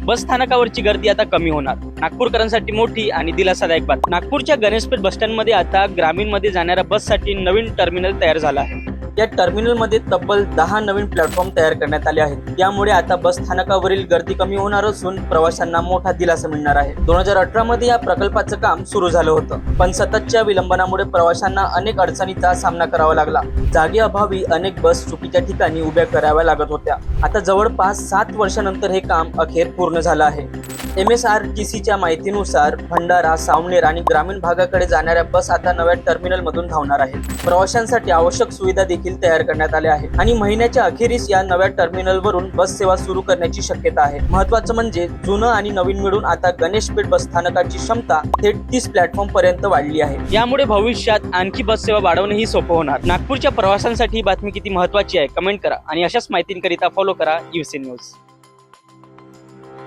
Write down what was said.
बस स्थानकावरची गर्दी आता कमी होणार. नागपूरकरांसाठी मोठी आणि दिलासादायक बातमी. नागपूरच्या गणेशपेठ बसस्टँडमध्ये आता ग्रामीणमध्ये जाणाऱ्या बससाठी नवीन टर्मिनल तयार झालं आहे. या टर्मिनलमध्ये तब्बल 10 नवीन प्लॅटफॉर्म तयार करण्यात आले आहेत. यामुळे आता बस स्थानकावरील गर्दी कमी होणार असून प्रवाशांना मोठा दिलासा मिळणार आहे. 2018 मध्ये या प्रकल्पाचं काम सुरू झालं होतं, पण सततच्या विलंबनामुळे प्रवाशांना अनेक अडचणींचा सामना करावा लागला. जागेअभावी अनेक बस चुकीच्या ठिकाणी उभ्या कराव्या लागत होत्या. आता जवळपास 7 वर्षानंतर हे काम अखेर पूर्ण झालं आहे. MSRTCच्या माहितीनुसार भंडारा, सावनेर आणि ग्रामीण भागाकडे जाणाऱ्या बस आता नव्या टर्मिनलमधून धावणार आहेत. प्रवाशांसाठी आवश्यक सुविधा देखील तयार करण्यात आल्या आहेत आणि महिन्याच्या अखेरीस या नव्या टर्मिनलवरून बस सेवा सुरू करण्याची शक्यता आहे. महत्त्वाचं म्हणजे जुनं आणि नवीन मिळून आता गणेशपेठ बस स्थानकाची क्षमता थेट 30 प्लॅटफॉर्म पर्यंत वाढली आहे. यामुळे भविष्यात आणखी बस सेवा वाढवणेही सोपं होणार. नागपूरच्या प्रवाशांसाठी ही बातमी किती महत्त्वाची आहे कमेंट करा आणि अशाच माहितींकरिता फॉलो करा UC न्यूज.